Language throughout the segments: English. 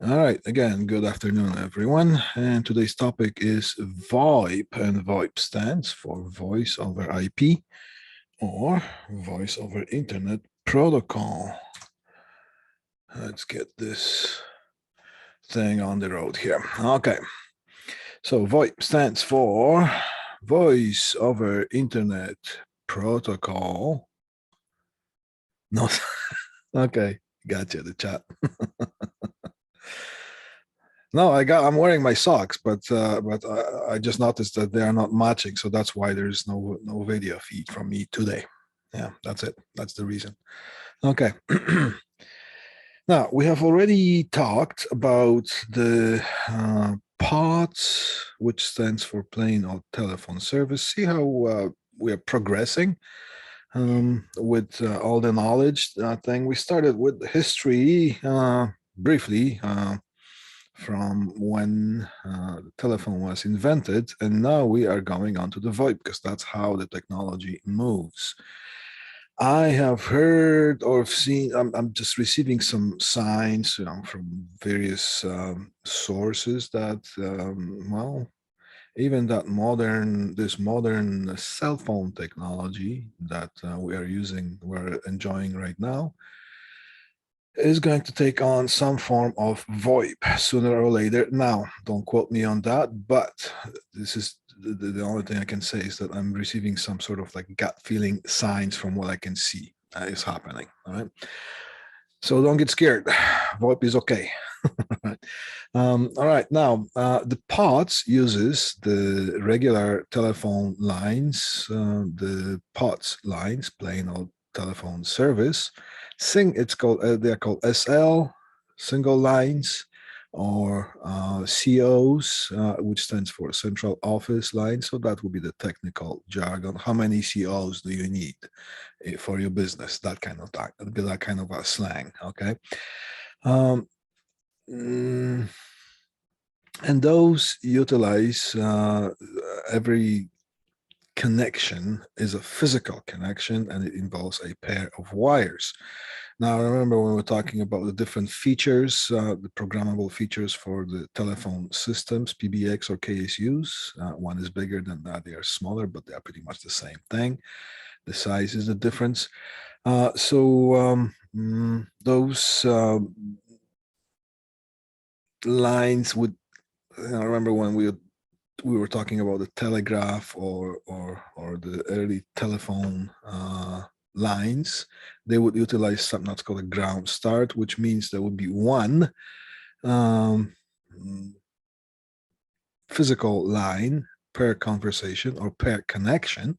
All right, again, good afternoon, everyone. And today's topic is VoIP, and VoIP stands for Voice over IP or Voice over Internet Protocol. Let's get this thing on the road here. Okay, so VoIP stands for Voice over Internet Protocol. No, okay, gotcha, the chat. No, I'm wearing my socks, but I just noticed that they are not matching, so that's why there's no video feed from me today. Yeah, that's it. That's the reason. Okay. Now we have already talked about the POTS, which stands for plain old telephone service. See how we are progressing with all the knowledge thing. We started with history briefly. From when the telephone was invented, and now we are going on to the VoIP because that's how the technology moves. I have heard or seen, I'm just receiving some signs from various sources that, well, even that this modern cell phone technology that we're enjoying right now, is going to take on some form of VoIP sooner or later. Now, don't quote me on that, but this is the only thing I can say is that I'm receiving some sort of like gut feeling signs from what I can see is happening. All right. So don't get scared. VoIP is okay. All right. Now, the POTS uses the regular telephone lines, the POTS lines, plain old telephone service. They're called SL, single lines, or COs, which stands for central office line. So that would be the technical jargon. How many COs do you need for your business? That kind of that kind of a slang. Okay. Um, mm, and those utilize every connection is a physical connection, and it involves a pair of wires. Now, remember when we're talking about the different features, the programmable features for the telephone systems, PBX or KSUs, one is bigger than that, they are smaller, but they are pretty much the same thing. The size is the difference. Those lines would, I remember when we were talking about the telegraph or the early telephone lines, they would utilize something that's called a ground start, which means there would be one um, physical line per conversation or per connection,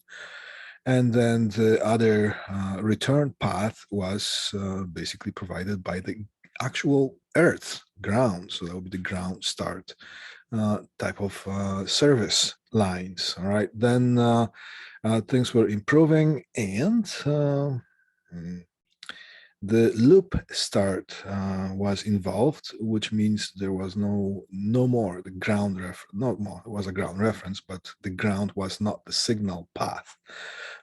and then the other return path was basically provided by the actual earth ground. So that would be the ground start type of service lines. All right, then things were improving, and the loop start was involved, which means there was no more the ground not more, it was a ground reference, but the ground was not the signal path.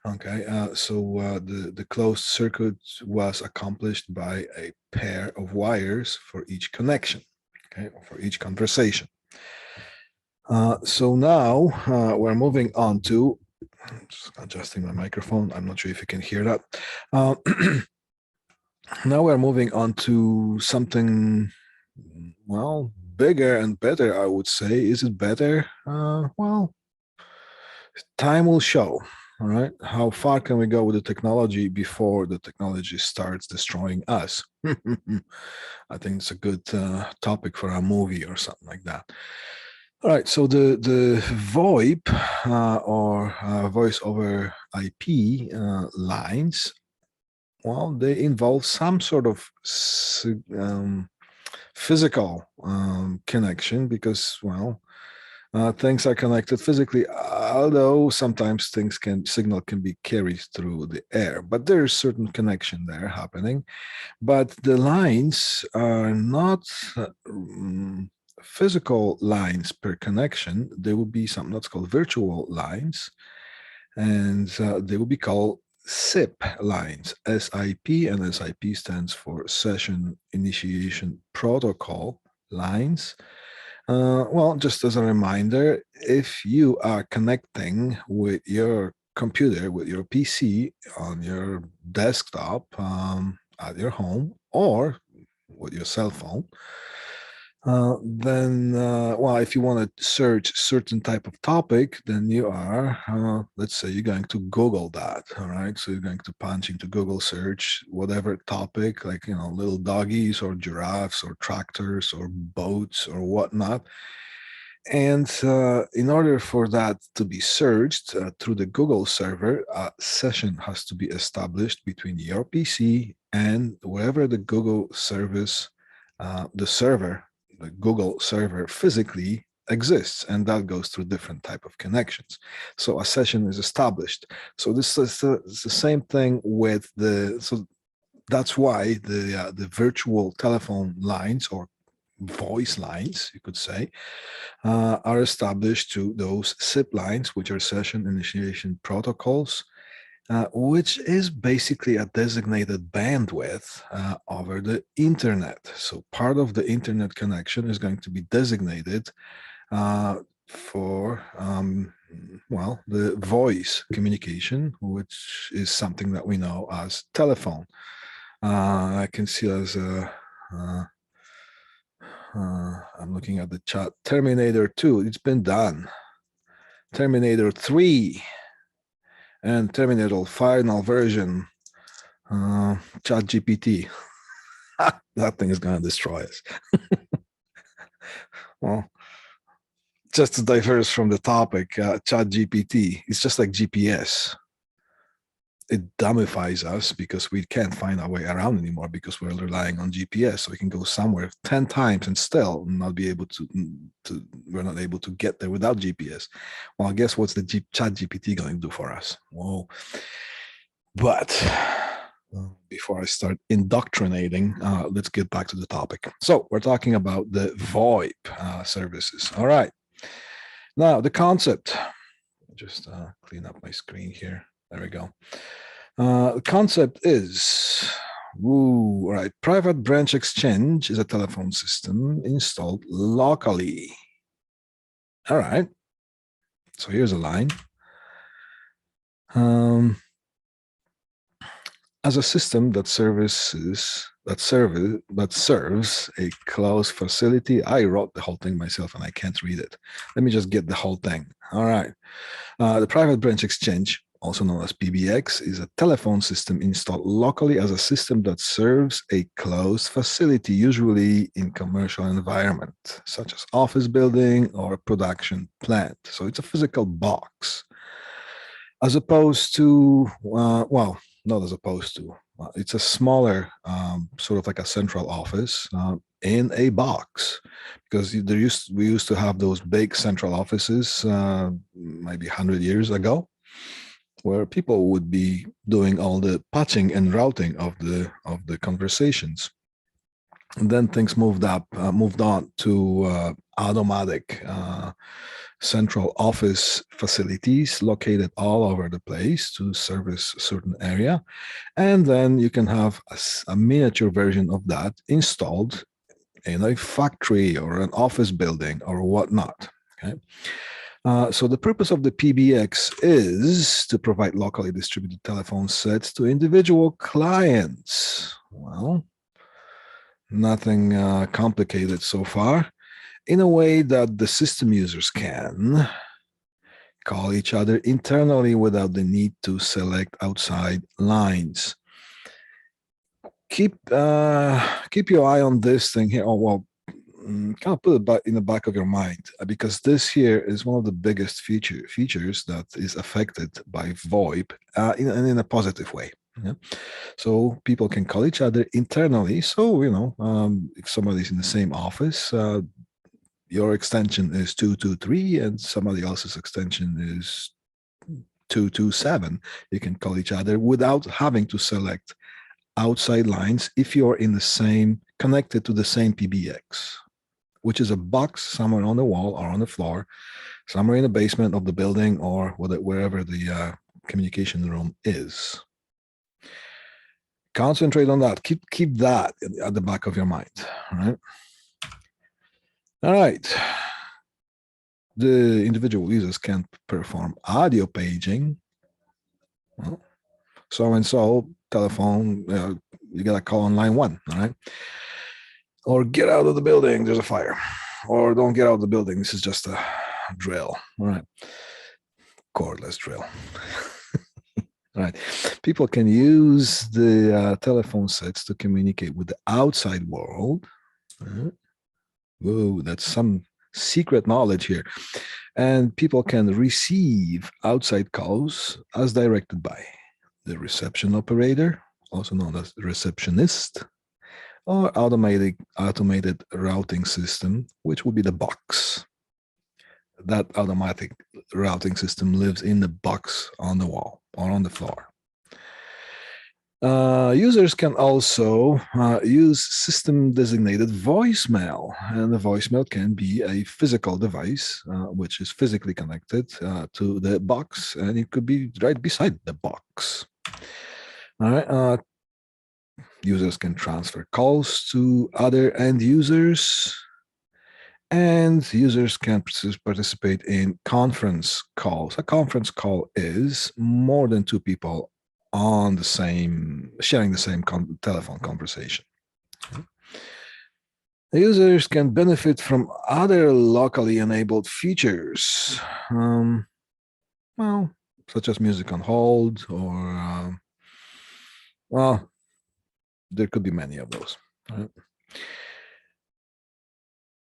Okay, the closed circuit was accomplished by a pair of wires for each connection, okay, or for each conversation. So now we're moving on to, I'm just adjusting my microphone. I'm not sure if you can hear that. Now we're moving on to something, well, bigger and better, I would say. Is it better? Well, time will show. All right. How far can we go with the technology before the technology starts destroying us? I think it's a good topic for a movie or something like that. All right, so the VoIP or voice over IP lines, well, they involve some sort of physical connection because, well, things are connected physically, although sometimes signal can be carried through the air, but there's certain connection there happening. But the lines are not physical lines per connection. They will be something that's called virtual lines, and they will be called SIP lines, SIP, and SIP stands for Session Initiation Protocol. lines. Well, just as a reminder, if you are connecting with your computer, with your PC on your desktop at your home or with your cell phone, then, well, if you want to search certain type of topic, then you are, let's say you're going to Google that, all right? So you're going to punch into Google search, whatever topic, like, little doggies or giraffes or tractors or boats or whatnot. And in order for that to be searched through the Google server, a session has to be established between your PC and wherever the Google service, the Google server physically exists, and that goes through different type of connections. So a session is established. So this is the same thing with so that's why the virtual telephone lines or voice lines, you could say, are established to those SIP lines, which are session initiation protocols, which is basically a designated bandwidth over the internet. So part of the internet connection is going to be designated for, well, the voice communication, which is something that we know as telephone. I can see as a I'm looking at the chat. Terminator 2, it's been done. Terminator 3 and Terminator final version, Chat GPT. That thing is going to destroy us. Well, just to diverse from the topic, Chat GPT, it's just like GPS. It dumbifies us because we can't find our way around anymore because we're relying on GPS. So we can go somewhere 10 times and still not be able we're not able to get there without GPS. Well, guess what's the Chat GPT going to do for us? Well, but before I start indoctrinating, let's get back to the topic. So we're talking about the VoIP services. All right. Now, the concept, just clean up my screen here. There we go. The concept is, all right, private branch exchange is a telephone system installed locally. All right. So here's a line. As a system that serves a closed facility. I wrote the whole thing myself and I can't read it. Let me just get the whole thing. All right. The private branch exchange, also known as PBX, is a telephone system installed locally as a system that serves a closed facility, usually in commercial environment, such as office building or production plant. So it's a physical box, as opposed to, well, not as opposed to, it's a smaller, sort of like a central office in a box, because we used to have those big central offices maybe 100 years ago, where people would be doing all the patching and routing of the conversations. And then things moved on to automatic central office facilities located all over the place to service a certain area. And then you can have a miniature version of that installed in a factory or an office building or whatnot. Okay. So the purpose of the PBX is to provide locally distributed telephone sets to individual clients. Well, nothing complicated so far, in a way that the system users can call each other internally without the need to select outside lines. Keep your eye on this thing here. Oh, well, kind of put it back in the back of your mind, because this here is one of the biggest features that is affected by VoIP in a positive way. Yeah. So people can call each other internally. So, if somebody's in the same office, your extension is 223 and somebody else's extension is 227. You can call each other without having to select outside lines if you're connected to the same PBX, which is a box somewhere on the wall or on the floor, somewhere in the basement of the building or wherever the communication room is. Concentrate on that. Keep that at the back of your mind. All right. All right. The individual users can perform audio paging. Well, so and so telephone, you got to call on line 1, all right? Or get out of the building, there's a fire. Or don't get out of the building, this is just a drill, all right? Cordless drill. All right. People can use the telephone sets to communicate with the outside world. Whoa, that's some secret knowledge here. And people can receive outside calls as directed by the reception operator, also known as receptionist, or automated routing system, which would be the box. That automatic routing system lives in the box on the wall or on the floor. Users can also use system-designated voicemail, and the voicemail can be a physical device which is physically connected to the box, and it could be right beside the box. All right. Users can transfer calls to other end users, and users can participate in conference calls. A conference call is more than 2 people on the same, sharing the same telephone conversation. The users can benefit from other locally enabled features, well, such as music on hold, or well, there could be many of those. Right?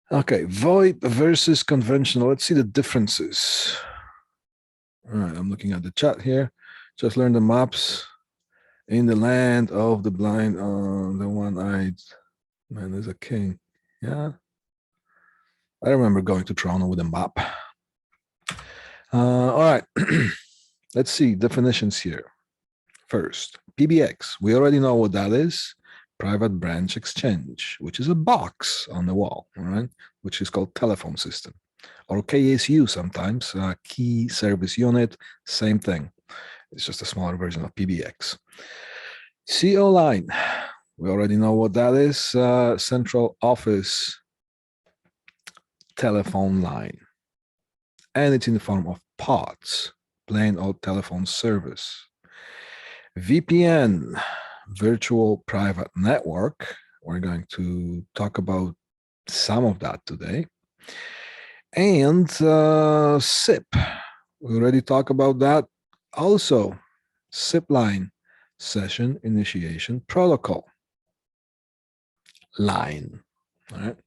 Okay, VoIP versus conventional. Let's see the differences. All right, I'm looking at the chat here. Just learned the maps. In the land of the blind, the one-eyed man is a king. Yeah. I remember going to Toronto with a map. All right. Let's see definitions here. First, PBX. We already know what that is. Private branch exchange, which is a box on the wall, all right? Which is called telephone system. Or KSU sometimes, key service unit, same thing. It's just a smaller version of PBX. CO line, we already know what that is. Central office telephone line. And it's in the form of POTS, plain old telephone service. VPN, virtual private network. We're going to talk about some of that today. And SIP, we already talked about that. Also, SIP line, session initiation protocol line. All right.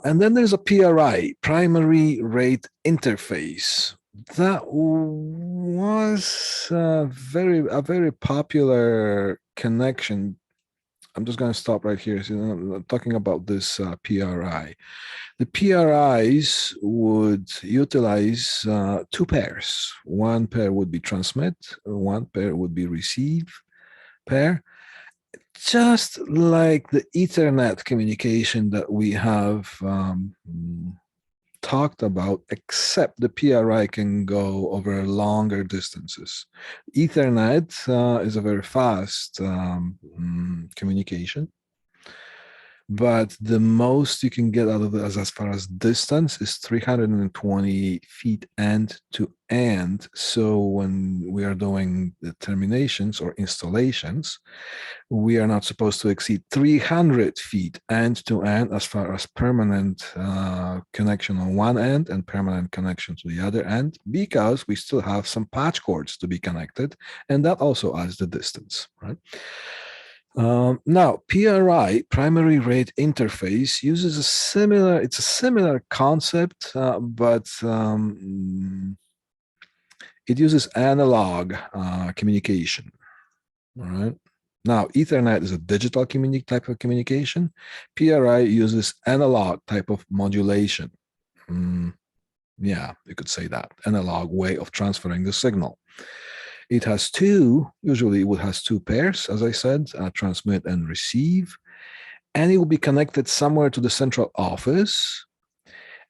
And then there's a PRI, primary rate interface. That was a very popular connection. I'm just going to stop right here. So I'm talking about this PRI. The PRIs would utilize 2 pairs. One pair would be transmit, one pair would be receive pair. Just like the Ethernet communication that we have talked about, except the PRI can go over longer distances. Ethernet is a very fast communication, but the most you can get out of it as far as distance is 320 feet end to end. So when we are doing the terminations or installations, we are not supposed to exceed 300 feet end to end as far as permanent connection on one end and permanent connection to the other end, because we still have some patch cords to be connected, and that also adds the distance, right? Now, PRI, primary rate interface, uses it's a similar concept, but it uses analog communication, all right? Now, Ethernet is a digital type of communication. PRI uses analog type of modulation. Yeah, you could say that, analog way of transferring the signal. It has usually it has 2 pairs, as I said, transmit and receive, and it will be connected somewhere to the central office.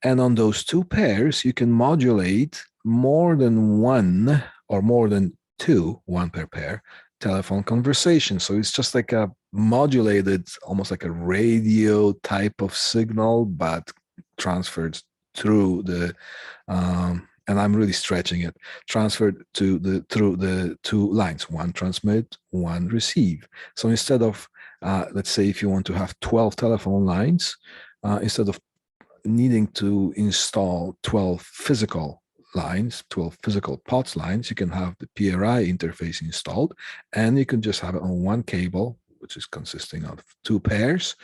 And on those 2 pairs, you can modulate more than 1 or more than 2, 1 per pair, telephone conversation. So it's just like a modulated, almost like a radio type of signal, but transferred through the and I'm really stretching it, transferred to through the two lines, one transmit, one receive. So instead of, let's say if you want to have 12 telephone lines, instead of needing to install 12 physical lines, 12 physical POTS lines, you can have the PRI interface installed, and you can just have it on one cable, which is consisting of two pairs,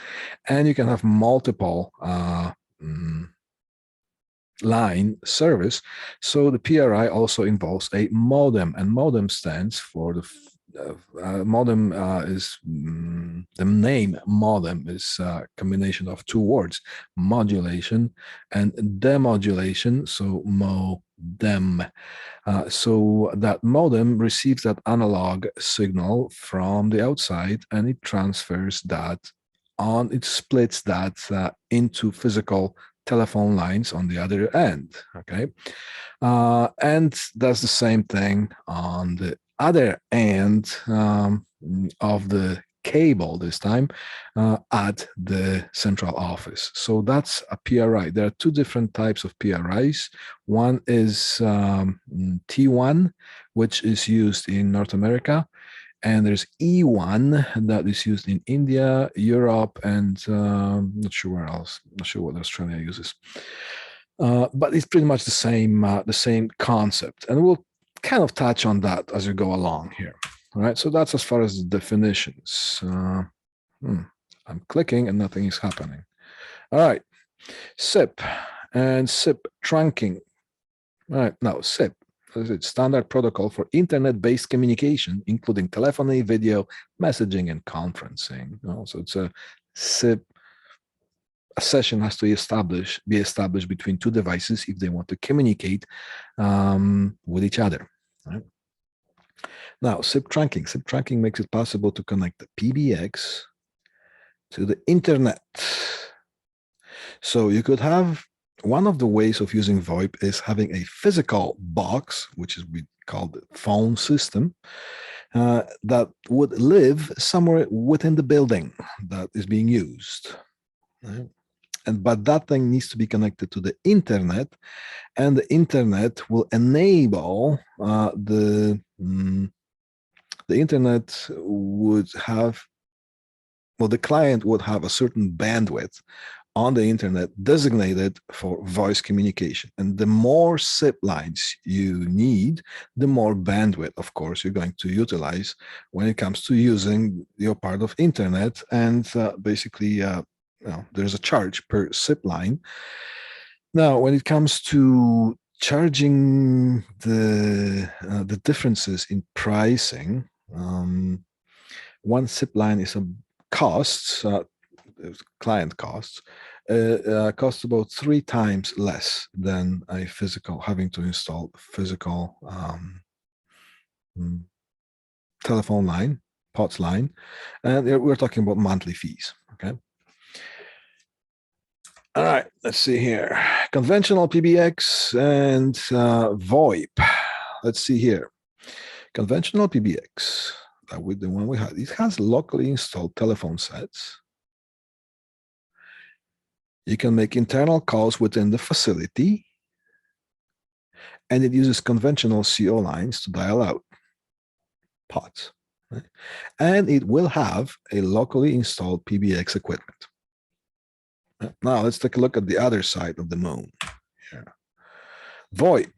and you can have multiple line service. So the PRI also involves a modem, and modem stands for the modem is the name modem is a combination of two words, modulation and demodulation. So modem. So that modem receives that analog signal from the outside, and it transfers that on, it splits that into physical telephone lines on the other end, okay? And does the same thing on the other end of the cable this time at the central office. So that's a PRI. There are two different types of PRIs. One is T1, which is used in North America, and there's E1 that is used in India, Europe, and not sure where else. Not sure what Australia uses. But it's pretty much the same concept, and we'll kind of touch on that as we go along here. All right, so that's as far as the definitions. I'm clicking and nothing is happening. All right, SIP and SIP trunking. All right, now SIP. It's standard protocol for internet-based communication, including telephony, video, messaging, and conferencing. So it's a SIP. A session has to be established between two devices if they want to communicate with each other. Right? Now, SIP trunking. SIP trunking makes it possible to connect the PBX to the internet. So you could have, one of the ways of using VoIP is having a physical box, which is we call the phone system, that would live somewhere within the building that is being used. Right? But that thing needs to be connected to the internet, and the internet will enable the internet would have, well, the client would have a certain bandwidth on the internet designated for voice communication. And the more SIP lines you need, the more bandwidth, of course, you're going to utilize when it comes to using your part of internet. And basically, there's a charge per SIP line. Now, when it comes to charging the differences in pricing, one SIP line is a costs, client costs, costs about 3 times less than a physical, having to install physical telephone line, POTS line, and we're talking about monthly fees, okay? All right, let's see here. Conventional PBX and VoIP. Let's see here. Conventional PBX, that with the one we had, it has locally installed telephone sets. You can make internal calls within the facility, and it uses conventional CO lines to dial out POTS. Right? And it will have a locally installed PBX equipment. Now let's take a look at the other side of the moon. Yeah. VoIP.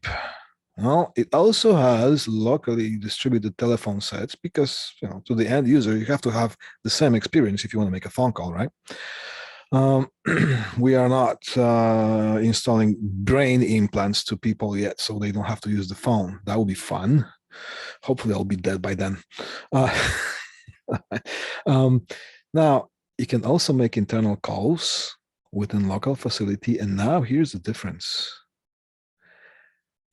Well, it also has locally distributed telephone sets because, to the end user, you have to have the same experience if you want to make a phone call, right? We are not installing brain implants to people yet, so they don't have to use the phone. That would be fun. Hopefully, I'll be dead by then. Now, you can also make internal calls within local facility, and now here's the difference.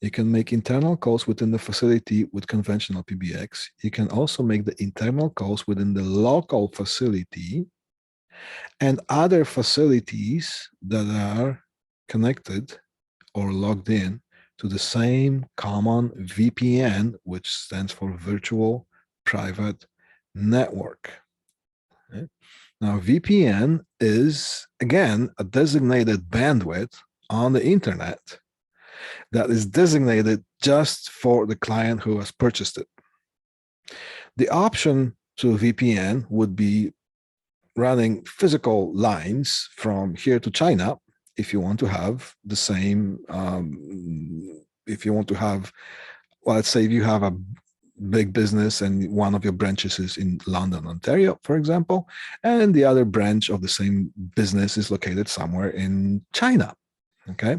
You can make internal calls within the facility with conventional PBX. You can also make the internal calls within the local facility and other facilities that are connected or logged in to the same common VPN, which stands for Virtual Private Network. Okay? Now, VPN is, again, a designated bandwidth on the internet that is designated just for the client who has purchased it. The option to VPN would be running physical lines from here to China if you want to have the same, if you want to have, well, let's say if you have a big business and one of your branches is in London, Ontario, for example, and the other branch of the same business is located somewhere in China, okay,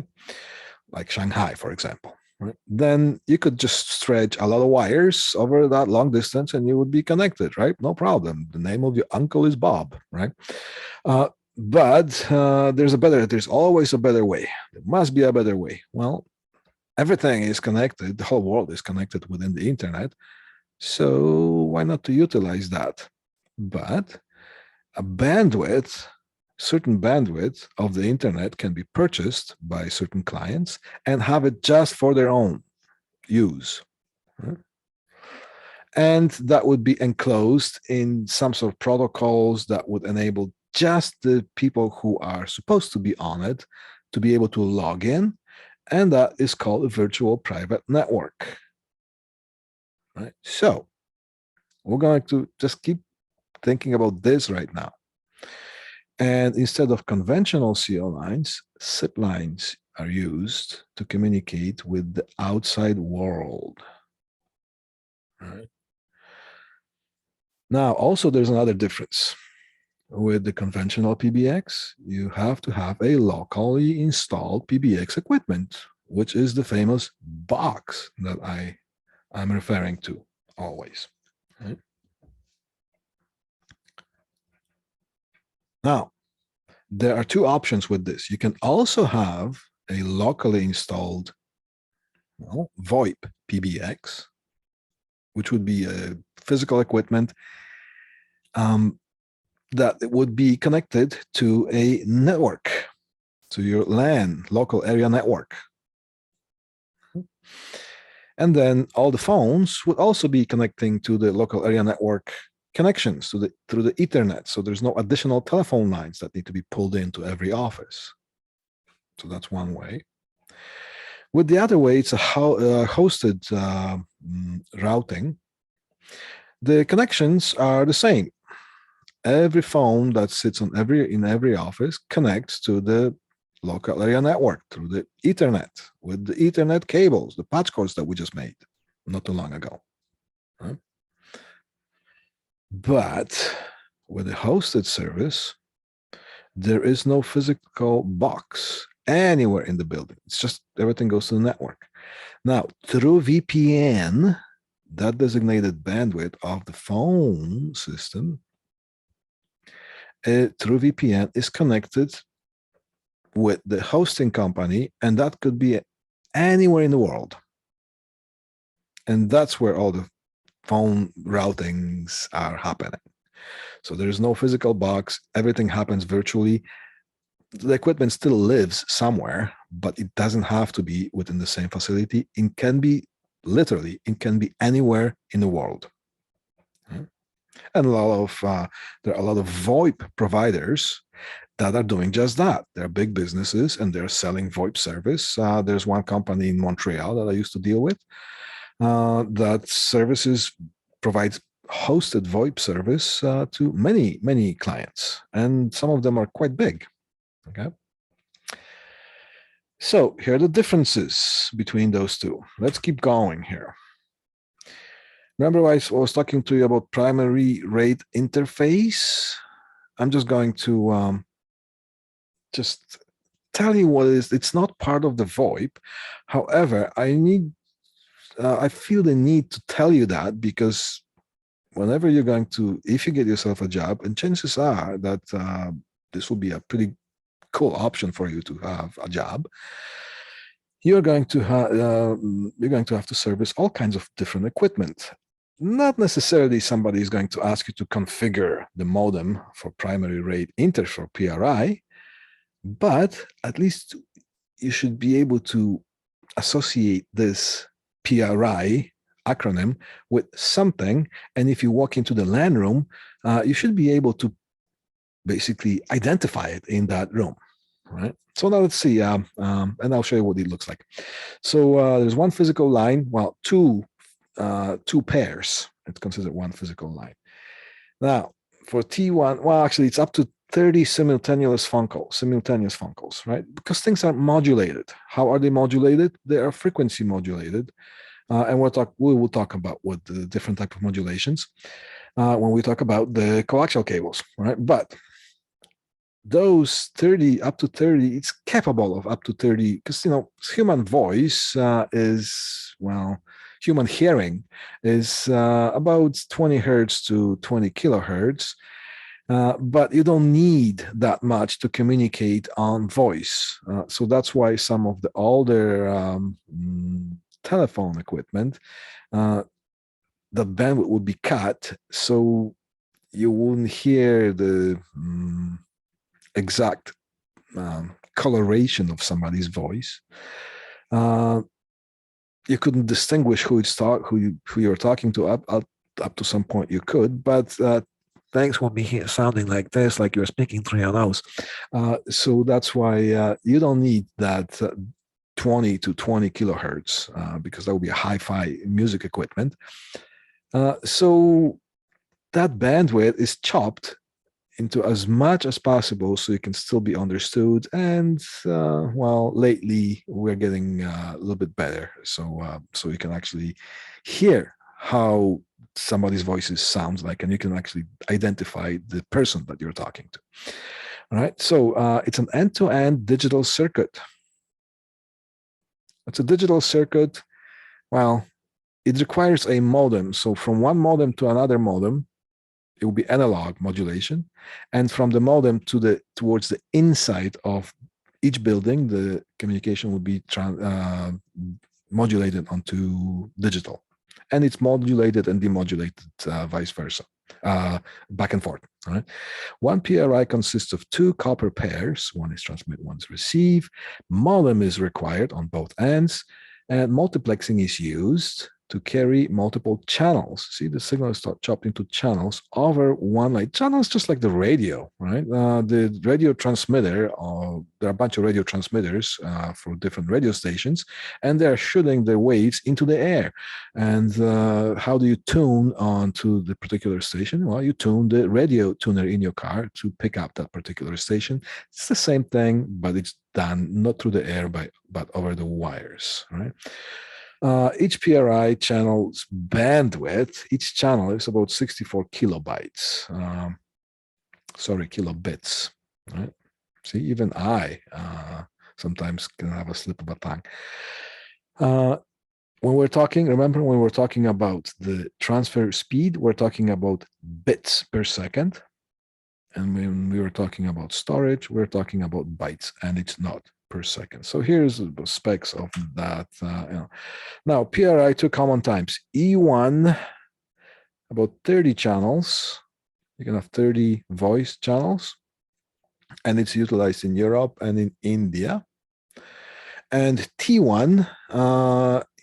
like Shanghai, for example. Right? Then you could just stretch a lot of wires over that long distance and you would be connected, right? No problem. The name of your uncle is Bob, right? But there's always a better way. There must be a better way. Well, everything is connected. The whole world is connected within the internet. So why not to utilize that? But a bandwidth, certain bandwidth of the internet can be purchased by certain clients and have it just for their own use. Right? And that would be enclosed in some sort of protocols that would enable just the people who are supposed to be on it to be able to log in. And that is called a virtual private network. Right? So we're going to just keep thinking about this right now. And instead of conventional CO lines, SIP lines are used to communicate with the outside world. Right? Now, also there's another difference. With the conventional PBX, you have to have a locally installed PBX equipment, which is the famous box that I'm referring to always. Right? Now, there are two options with this. You can also have a locally installed VoIP PBX, which would be a physical equipment that would be connected to a network, to your LAN, local area network. And then all the phones would also be connecting to the local area network connections through the Ethernet. So there's no additional telephone lines that need to be pulled into every office. So that's one way. With the other way, it's a hosted routing. The connections are the same. Every phone that sits in every office connects to the local area network through the Ethernet with the Ethernet cables, the patch cords that we just made not too long ago. Right? But with a hosted service, there is no physical box anywhere in the building. It's just everything goes to the network. Now, through VPN, that designated bandwidth of the phone system through VPN is connected with the hosting company, and that could be anywhere in the world. And that's where all the phone routings are happening. So there's no physical box. Everything happens virtually. The equipment still lives somewhere, but it doesn't have to be within the same facility. It can be literally, it can be anywhere in the world. And there are a lot of VoIP providers that are doing just that. They're big businesses and they're selling VoIP service. There's one company in Montreal that I used to deal with that provides hosted VoIP service to many clients, and some of them are quite big. Okay. So here are the differences between those two. Let's keep going here. Remember I was talking to you about primary rate interface? I'm just going to just tell you what it is. It's not part of the VoIP. However, I feel the need to tell you that because whenever you're going to, if you get yourself a job, and chances are that this will be a pretty cool option for you to have a job, you're going to have to service all kinds of different equipment. Not necessarily somebody is going to ask you to configure the modem for primary rate inter for PRI, but at least you should be able to associate this PRI acronym with something. And if you walk into the LAN room, you should be able to basically identify it in that room, right? So now let's see, and I'll show you what it looks like. So there's one physical line, well, two pairs. It's considered one physical line. Now, for T1, well, actually, it's up to 30 simultaneous phone calls, right? Because things are modulated. How are they modulated? They are frequency modulated. And we will talk about what the different type of modulations when we talk about the coaxial cables, right? But those 30 up to 30, it's capable of up to 30, because human voice is, well, human hearing is about 20 hertz to 20 kilohertz. But you don't need that much to communicate on voice. So that's why some of the older telephone equipment, the bandwidth would be cut, so you wouldn't hear the exact coloration of somebody's voice. You couldn't distinguish who you're talking to. Up to some point you could, but things will be sounding like this, like you're speaking through your nose. So that's why you don't need that 20 to 20 kilohertz, because that would be a hi-fi music equipment. So that bandwidth is chopped into as much as possible so it can still be understood. And well, lately we're getting a little bit better, so you can actually hear how somebody's voice sounds like, and you can actually identify the person that you're talking to. All right, so it's an end-to-end digital circuit. It's a digital circuit. Well, it requires a modem. So from one modem to another modem, it will be analog modulation, and from the modem towards the inside of each building, the communication will be modulated onto digital, and it's modulated and demodulated vice versa, back and forth. All right. One PRI consists of two copper pairs. One is transmit, one is receive. Modem is required on both ends, and multiplexing is used to carry multiple channels. See, the signal is chopped into channels over one line. Channels just like the radio, right? The radio transmitter, there are a bunch of radio transmitters for different radio stations, and they're shooting the waves into the air. And how do you tune onto the particular station? Well, you tune the radio tuner in your car to pick up that particular station. It's the same thing, but it's done not through the air, but over the wires, right? Each PRI channel's bandwidth, each channel is about 64 kilobytes. Kilobits, right? See, even I sometimes can have a slip of a tongue. When we're talking about the transfer speed, we're talking about bits per second. And when we were talking about storage, we're talking about bytes, and it's not per second. So here's the specs of that. Now, PRI, two common types. E1, about 30 channels. You can have 30 voice channels, and it's utilized in Europe and in India. And T1,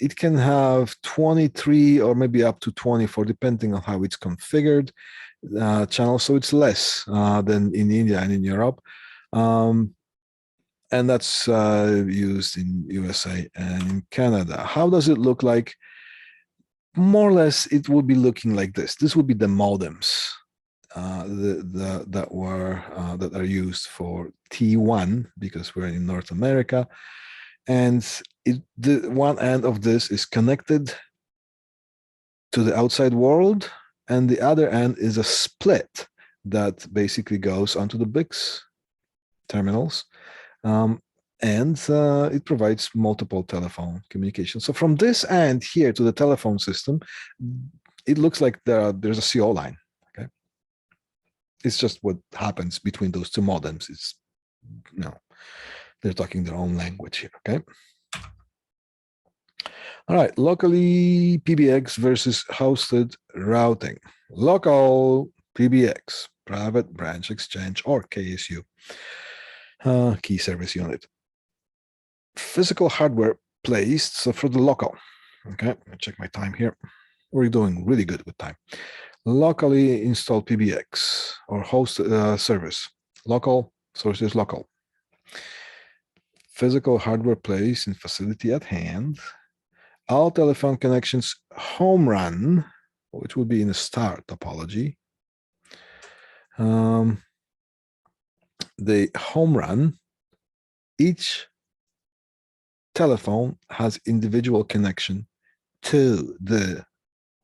it can have 23 or maybe up to 24, depending on how it's configured, channels. So it's less than in India and in Europe. And that's used in USA and in Canada. How does it look like? More or less, it would be looking like this. This would be the modems that are used for T1, because we're in North America. And the one end of this is connected to the outside world, and the other end is a split that basically goes onto the BICS terminals. And it provides multiple telephone communication. So from this end here to the telephone system, it looks like there's a CO line. Okay, it's just what happens between those two modems. It's they're talking their own language here. Okay. All right, locally PBX versus hosted routing. Local PBX, private branch exchange, or KSU. Key service unit. Physical hardware placed, so for the local. Okay, let me check my time here. We're doing really good with time. Locally installed PBX or host service. Local sources local. Physical hardware placed in facility at hand. All telephone connections home run, which would be in a star topology. The home run, each telephone has individual connection to the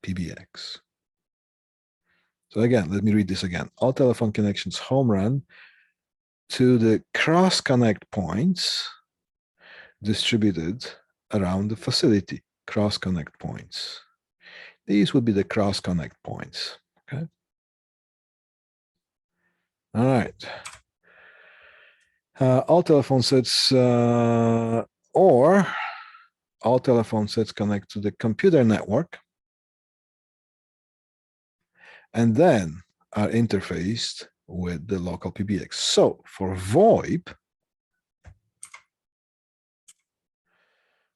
PBX. So again, let me read this again. All telephone connections home run to the cross connect points distributed around the facility. Cross connect points. These would be the cross connect points. Okay. All right. All telephone sets or all telephone sets connect to the computer network and then are interfaced with the local PBX. So for VoIP,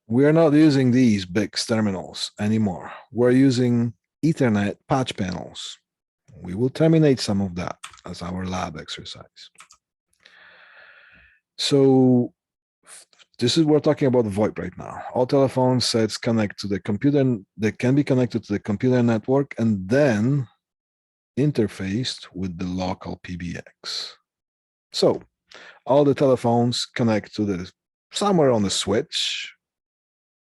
we're not using these big terminals anymore. We're using Ethernet patch panels. We will terminate some of that as our lab exercise. So this is, we're talking about VoIP right now. All telephone sets connect to the computer, they can be connected to the computer network and then interfaced with the local PBX. So all the telephones connect to the somewhere on the switch,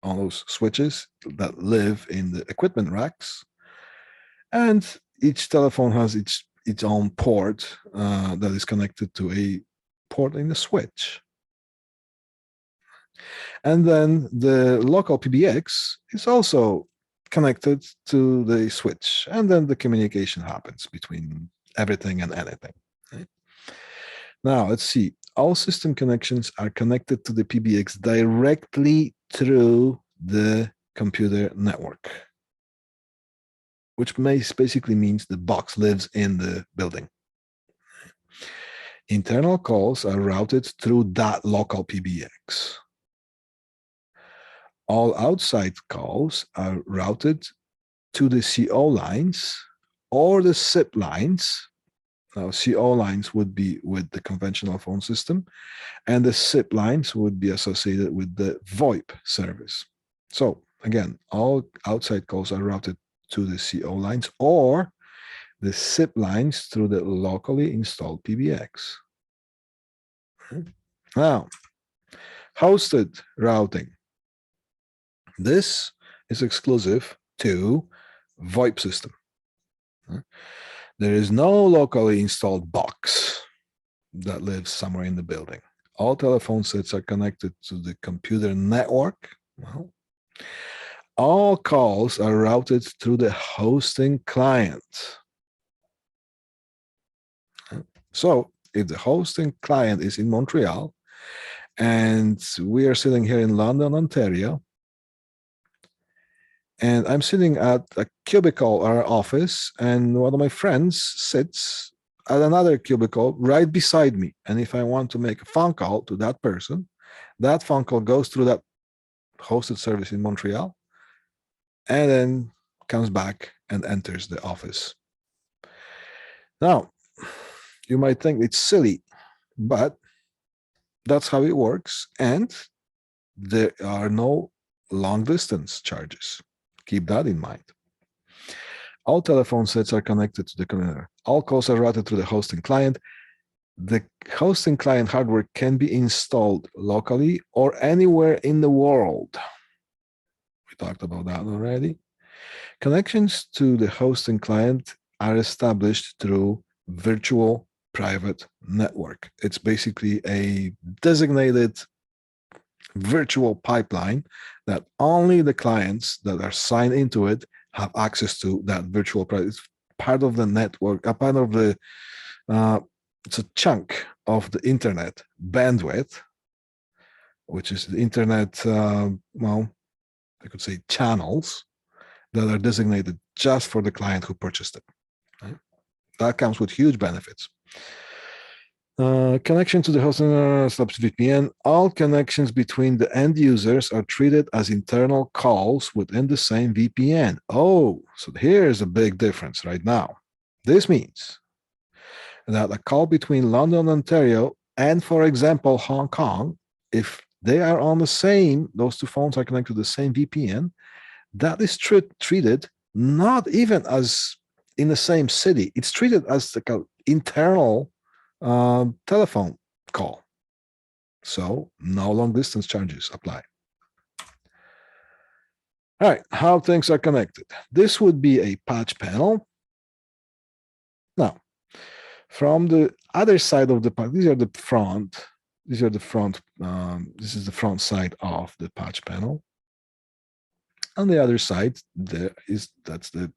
on those switches that live in the equipment racks. And each telephone has its own port that is connected to a port in the switch. And then the local PBX is also connected to the switch. And then the communication happens between everything and anything. Right? Now, let's see. All system connections are connected to the PBX directly through the computer network, which basically means the box lives in the building. Internal calls are routed through that local PBX. All outside calls are routed to the CO lines or the SIP lines. Now, CO lines would be with the conventional phone system, and the SIP lines would be associated with the VoIP service. So again, all outside calls are routed to the CO lines or the SIP lines through the locally installed PBX. Now, hosted routing. This is exclusive to VoIP system. There is no locally installed box that lives somewhere in the building. All telephone sets are connected to the computer network. Well, all calls are routed through the hosting client. So if the hosting client is in Montreal and we are sitting here in London, Ontario, and I'm sitting at a cubicle or office, and one of my friends sits at another cubicle right beside me. And if I want to make a phone call to that person, that phone call goes through that hosted service in Montreal and then comes back and enters the office. Now, you might think it's silly, but that's how it works. And there are no long distance charges. Keep that in mind. All telephone sets are connected to the computer. All calls are routed through the hosting client. The hosting client hardware can be installed locally or anywhere in the world. We talked about that already. Connections to the hosting client are established through virtual private network. It's basically a designated virtual pipeline that only the clients that are signed into it have access to that virtual private. It's part of the network, a part of the, it's a chunk of the internet bandwidth, which is the internet, well, I could say channels that are designated just for the client who purchased it. Right? That comes with huge benefits. Connection to the host stops VPN. All connections between the end users are treated as internal calls within the same VPN. Oh, so here's a big difference right now. This means that a call between London, Ontario, and, for example, Hong Kong, if they are on the same, those two phones are connected to the same VPN, that is treated not even as in the same city. It's treated as the internal telephone call. So no long distance charges apply. All right, how things are connected. This would be a patch panel. Now, from the other side of the patch, these are the front. This is the front side of the patch panel. On the other side, that's the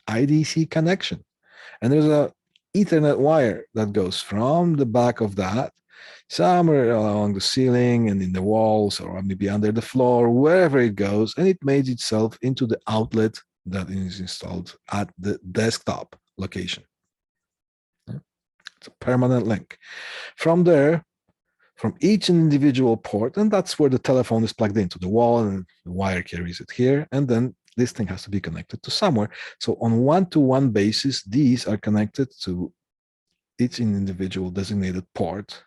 IDC connection. And there's a Ethernet wire that goes from the back of that, somewhere along the ceiling and in the walls, or maybe under the floor, wherever it goes, and it makes itself into the outlet that is installed at the desktop location. It's a permanent link. From there, from each individual port, and that's where the telephone is plugged into the wall, and the wire carries it here, and then this thing has to be connected to somewhere. So on one-to-one basis, these are connected to each individual designated port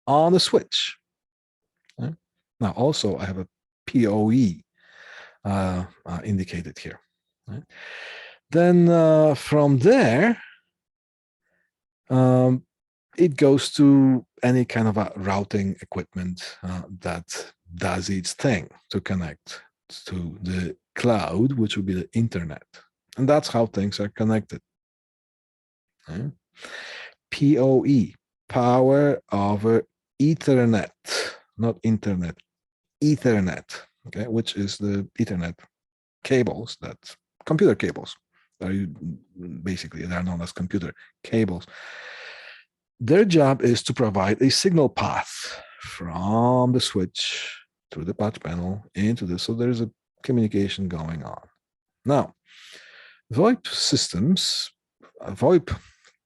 on the switch. Right? Now, also, I have a PoE indicated here. Right? Then from there, it goes to any kind of a routing equipment that does its thing to connect to the cloud, which would be the internet. And that's how things are connected. Okay? PoE, power over Ethernet, not internet, Ethernet, okay, which is the Ethernet cables, that computer cables. Basically, they're known as computer cables. Their job is to provide a signal path from the switch through the patch panel into this, so there's a communication going on. Now, VoIP systems, VoIP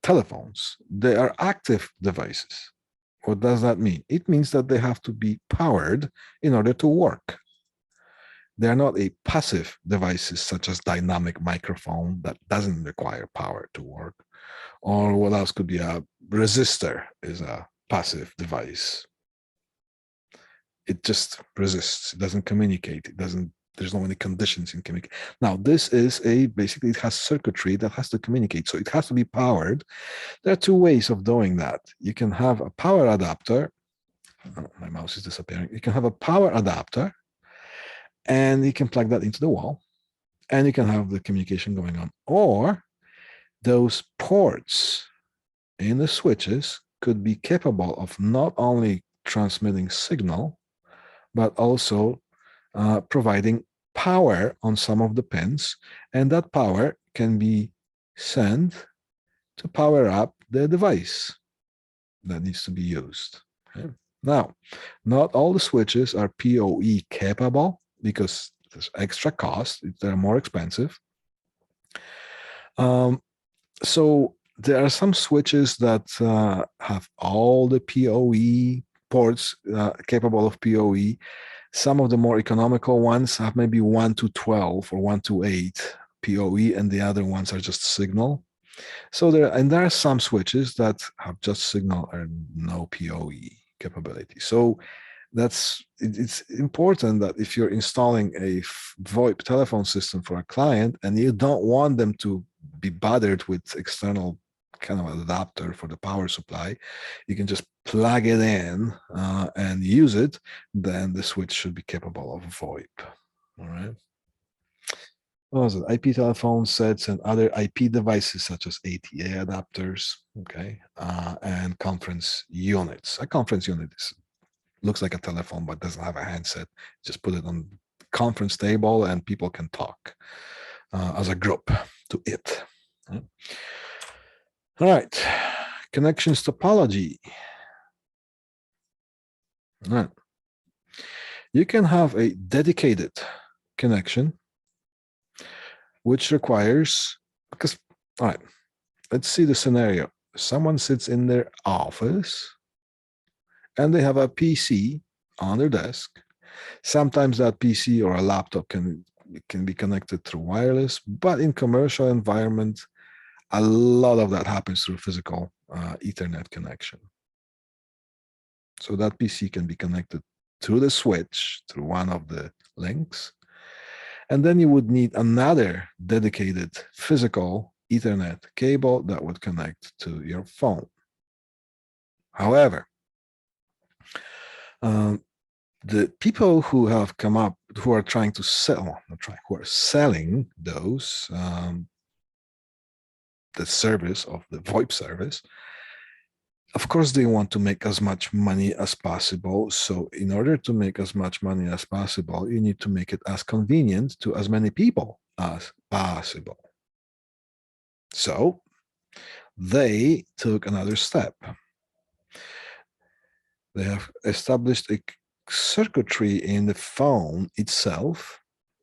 telephones, they are active devices. What does that mean? It means that they have to be powered in order to work. They're not a passive devices such as dynamic microphone that doesn't require power to work. Or what else could be a resistor is a passive device. It just resists, it doesn't communicate, there's no any conditions in communication. Now, this is basically it has circuitry that has to communicate, so it has to be powered. There are two ways of doing that. You can have a power adapter. Oh, my mouse is disappearing. You can have a power adapter, and you can plug that into the wall, and you can have the communication going on. Or those ports in the switches could be capable of not only transmitting signal, but also providing power on some of the pins, and that power can be sent to power up the device that needs to be used. Okay? Now, not all the switches are PoE capable because there's extra cost, they're more expensive. So there are some switches that have all the PoE ports capable of PoE. Some of the more economical ones have maybe 1 to 12 or 1 to 8 PoE, and the other ones are just signal. So there are some switches that have just signal and no PoE capability. So it's important that if you're installing a VoIP telephone system for a client and you don't want them to be bothered with external kind of adapter for the power supply, you can just plug it in and use it, then the switch should be capable of VoIP. All right. What was it? IP telephone sets and other IP devices such as ATA adapters, okay, and conference units. A conference unit looks like a telephone but doesn't have a handset. Just put it on the conference table and people can talk as a group to it. All right, connections topology. All right. You can have a dedicated connection which requires, because, all right, let's see the scenario. someone sits in their office and they have a PC on their desk. Sometimes that PC or a laptop can be connected through wireless, but in commercial environment, a lot of that happens through physical Ethernet connection. So that PC can be connected through the switch, through one of the links. And then you would need another dedicated physical Ethernet cable that would connect to your phone. However, the people who have come up, who are trying to sell, who are selling those, the service of the VoIP service, of course, they want to make as much money as possible. So in order to make as much money as possible, you need to make it as convenient to as many people as possible. So they took another step. They have established a circuitry in the phone itself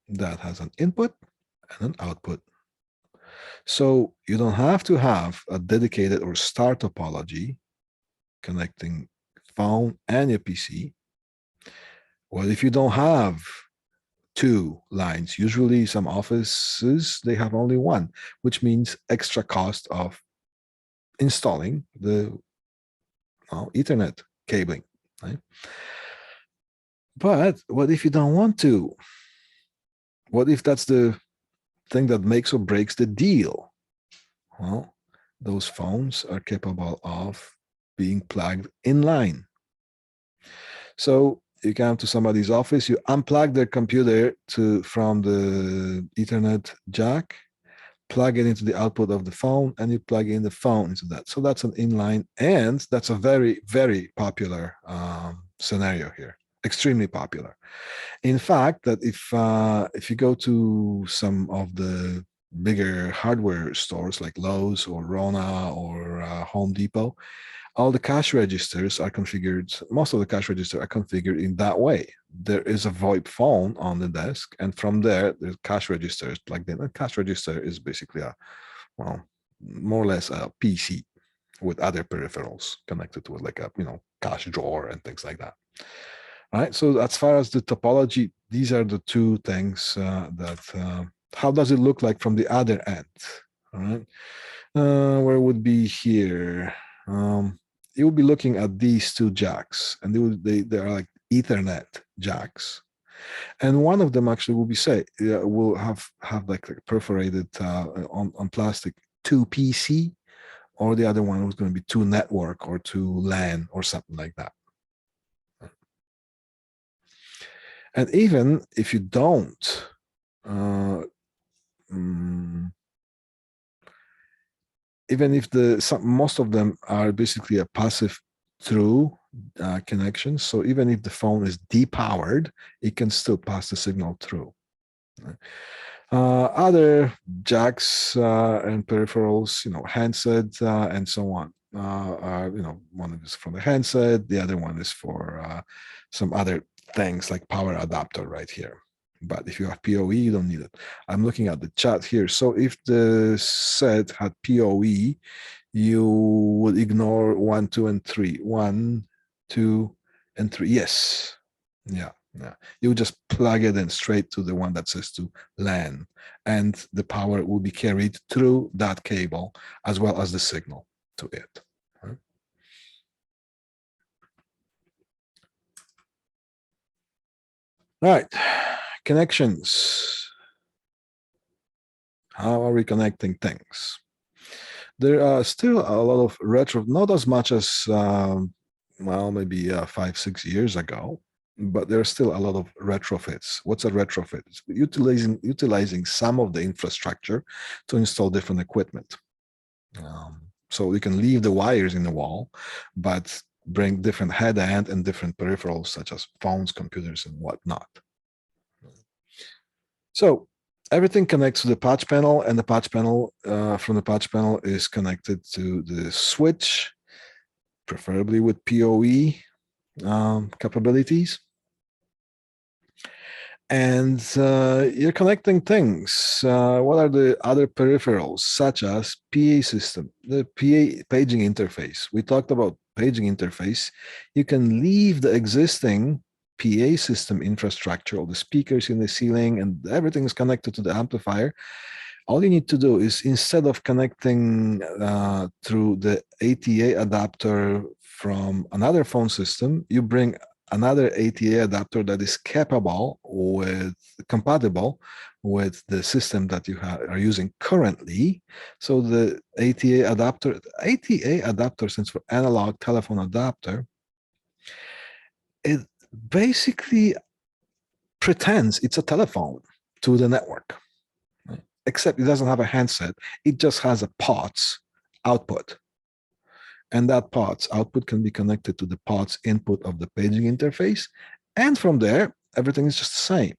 that has an input and an output. So you don't have to have a dedicated or star topology connecting phone and your PC. Well, if you don't have two lines, usually some offices, they have only one, which means extra cost of installing the Ethernet cabling, right? But what if you don't want to? What if that's the thing that makes or breaks the deal? Well, those phones are capable of being plugged in line. So you come to somebody's office, you unplug their computer from the Ethernet jack, plug it into the output of the phone, and you plug in the phone into that. So that's an inline, and that's a very, very popular scenario here, extremely popular. In fact, that if you go to some of the bigger hardware stores like Lowe's or Rona or Home Depot, all the cash registers are configured, most of the cash registers are configured in that way. There is a VoIP phone on the desk, and from there, there's cash registers plugged in. A cash register is basically well, more or less a PC with other peripherals connected to it, like a, cash drawer and things like that. All right, so as far as the topology, these are the two things how does it look like from the other end? All right, where would be here? You will be looking at these two jacks, and they are like Ethernet jacks, and one of them actually will be will have like perforated on plastic 2 PC, or the other one was going to be 2 network or 2 LAN or something like that. And even if you don't, even if most of them are basically a passive through connection, so even if the phone is depowered, it can still pass the signal through. Other jacks and peripherals, handset and so on, one is for the handset, the other one is for some other things like power adapter right here. But if you have PoE, you don't need it. I'm looking at the chat here. So if the set had PoE, you would ignore 1, 2, and 3. 1, 2, and 3. Yes. Yeah. You would just plug it in straight to the one that says to LAN, and the power will be carried through that cable as well as the signal to it. All right, connections. How are we connecting things? There are still a lot of retro, not as much as, well, maybe 5, 6 years ago, but there's still a lot of retrofits. What's a retrofit? It's utilizing some of the infrastructure to install different equipment. So you can leave the wires in the wall, but bring different head-end and different peripherals such as phones, computers, and whatnot. So everything connects to the patch panel, and the patch panel from the patch panel is connected to the switch, preferably with PoE capabilities. And you're connecting things. What are the other peripherals, such as PA system, the PA paging interface? We talked about paging interface. You can leave the existing PA system infrastructure, all the speakers in the ceiling, and everything is connected to the amplifier. All you need to do is, instead of connecting through the ATA adapter from another phone system, you bring another ATA adapter that is compatible with the system that you are using currently. So the ATA adapter stands for analog telephone adapter. It basically pretends it's a telephone to the network, except it doesn't have a handset. It just has a POTS output. And that POTS output can be connected to the POTS input of the paging interface. And from there, everything is just the same.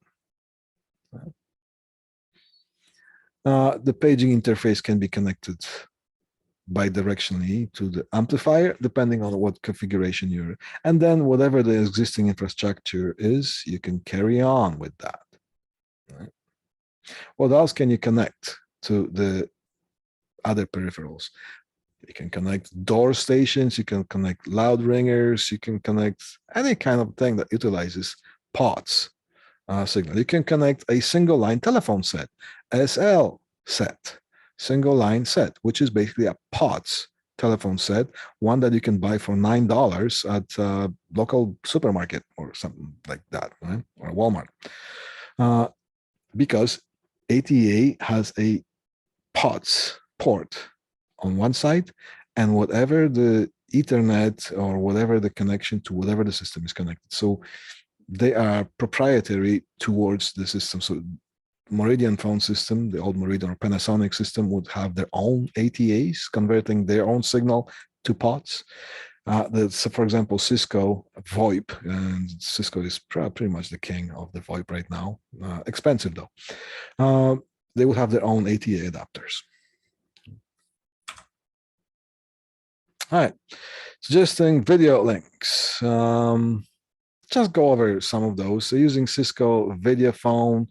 The paging interface can be connected bidirectionally to the amplifier, depending on what configuration you're. And then whatever the existing infrastructure is, you can carry on with that. Right? What else can you connect to the other peripherals? You can connect door stations, you can connect loud ringers, you can connect any kind of thing that utilizes POTS signal. You can connect a single line telephone set, SL set, single line set, which is basically a POTS telephone set, one that you can buy for $9 at a local supermarket or something like that, right? Or Walmart. Because ATA has a POTS port on one side, and whatever the Ethernet or whatever the connection to whatever the system is connected. So they are proprietary towards the system. So Meridian phone system, the old Meridian or Panasonic system, would have their own ATAs converting their own signal to POTS. So for example, Cisco VoIP, and Cisco is pretty much the king of the VoIP right now. Expensive though. They would have their own ATA adapters. All right, suggesting video links. Just go over some of those. So using Cisco video phone.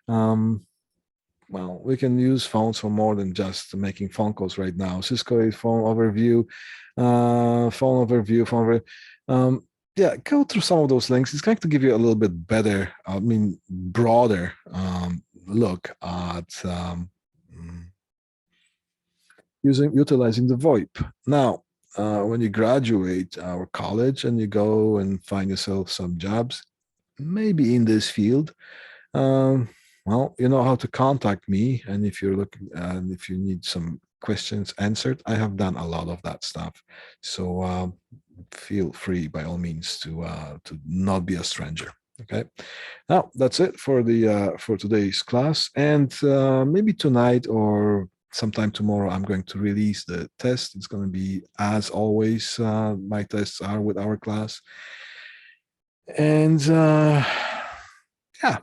Well, we can use phones for more than just making phone calls right now. Cisco is phone overview, yeah, go through some of those links. It's going to give you a little bit better, broader look at utilizing the VoIP. Now, when you graduate our college and you go and find yourself some jobs, maybe in this field, well, you know how to contact me. And if you're looking, and if you need some questions answered, I have done a lot of that stuff. So feel free, by all means, to not be a stranger. Okay. Now that's it for the for today's class, and maybe tonight or sometime tomorrow, I'm going to release the test. It's going to be, as always, my tests are with our class. And yeah,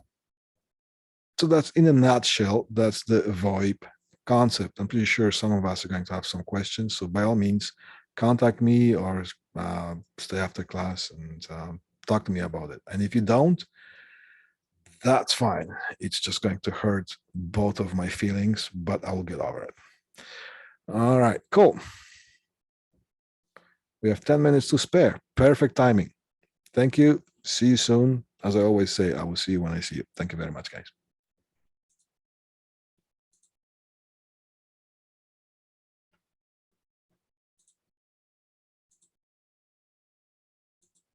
so that's in a nutshell, that's the VoIP concept. I'm pretty sure some of us are going to have some questions. So by all means, contact me or stay after class and talk to me about it. And if you don't, that's fine. It's just going to hurt both of my feelings, but I will get over it. All right, cool. We have 10 minutes to spare. Perfect timing. Thank you. See you soon. As I always say, I will see you when I see you. Thank you very much, guys.